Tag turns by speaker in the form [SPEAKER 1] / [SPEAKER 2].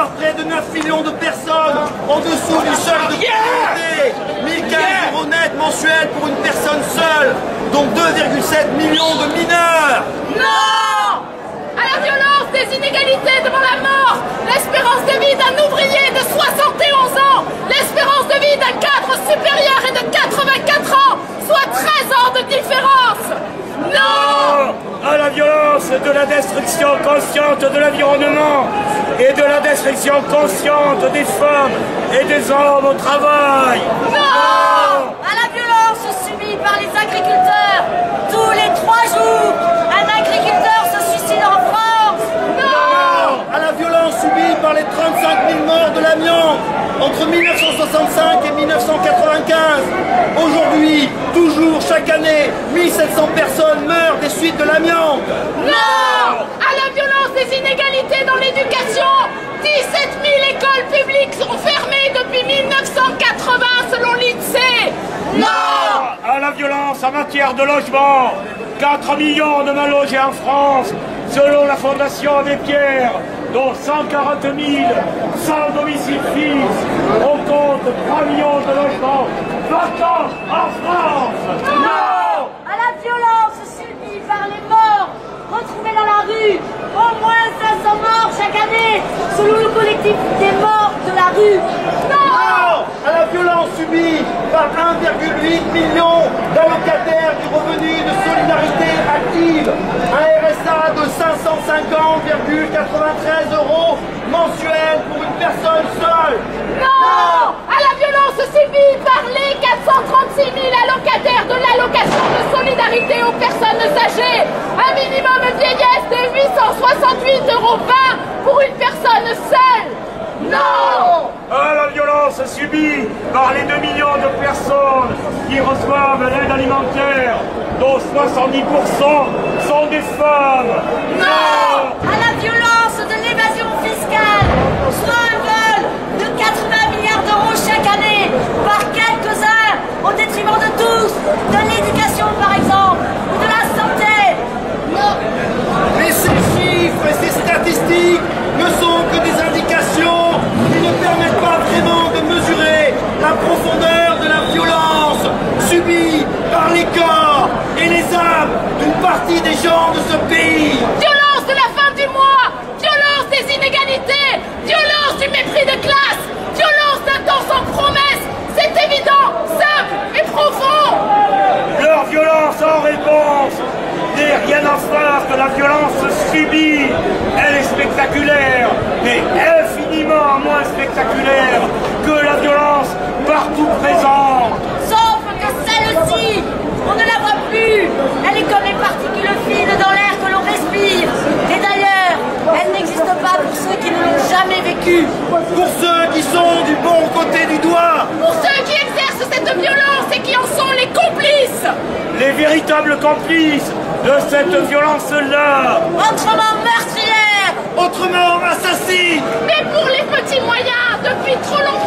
[SPEAKER 1] par près de 9 millions de personnes en dessous du seuil de pauvreté, 1015 euros net mensuels pour une personne seule, donc 2,7 millions de mineurs.
[SPEAKER 2] Non! À la violence des inégalités devant la mort, l'espérance de vie d'un ouvrier de 71 ans, l'espérance de vie d'un cadre supérieur est de 84 ans, soit 13 ans de différence. Non!
[SPEAKER 3] À la violence de la destruction consciente de l'environnement et de la destruction consciente des femmes et des hommes au travail.
[SPEAKER 2] Non!
[SPEAKER 4] À la violence subie par les agriculteurs. Tous les 3 jours, un agriculteur se suicide en France.
[SPEAKER 2] Non!
[SPEAKER 1] À la violence subie par les 35 000 morts de l'amiante entre 1965 et 1995. Aujourd'hui, toujours chaque année, 1700 personnes meurent des suites de l'amiante.
[SPEAKER 2] Non! À la violence des inégalités dans l'éducation, 17 000 écoles publiques sont fermées depuis 1980 selon l'INSEE. Non!
[SPEAKER 3] À la violence en matière de logement, 4 millions de mal logés en France, selon la Fondation Abbé Pierre, dont 140 000 sans domicile fixe. On compte 3 millions de logements vacants en France. Non!
[SPEAKER 4] À la violence subie par les morts retrouvés dans la rue. Au moins 500 morts chaque année, selon le collectif des morts de la rue.
[SPEAKER 1] Non! À la violence subie par 1,8 million d'allocataires du revenu de solidarité active, un RSA de 550,93 € mensuels pour une personne seule.
[SPEAKER 2] Non! À la violence subie par les 436 000 allocataires de l'allocation de solidarité aux personnes âgées, un minimum vieillesse de 868,20 € pour une personne seule. Non!
[SPEAKER 3] À la violence subie par les 2 millions de personnes qui reçoivent l'aide alimentaire, dont 70% sont des femmes.
[SPEAKER 4] Non! À la violence de l'évasion fiscale, soit un vol de 80 milliards d'euros chaque année par quelques-uns au détriment de tous, de l'éducation par exemple, ou de la santé. Non!
[SPEAKER 1] Mais ces chiffres et ces statistiques ne sont que des indications qui ne permettent pas vraiment de mesurer la profondeur de la violence subie par les corps et les âmes d'une partie des gens de ce pays.
[SPEAKER 2] Violence de la fin du mois, violence des inégalités, violence du mépris de classe, violence d'un temps sans promesse, c'est évident, simple et profond.
[SPEAKER 3] Leur violence en réponse n'est rien à faire que la violence subie. Elle est spectaculaire, mais infiniment moins spectaculaire que la violence partout présente.
[SPEAKER 4] Sauf que celle-ci, on ne la voit plus. Elle est comme les particules fines dans l'air que l'on respire. Et d'ailleurs, elle n'existe pas pour ceux qui ne l'ont jamais vécu.
[SPEAKER 1] Pour ceux qui sont du bon côté du doigt.
[SPEAKER 2] Pour ceux qui exercent cette violence et qui en sont les complices.
[SPEAKER 3] Les véritables complices de cette violence-là.
[SPEAKER 4] Autrement meurtrière.
[SPEAKER 1] Autrement assassine.
[SPEAKER 2] Mais pour les petits moyens, depuis trop longtemps,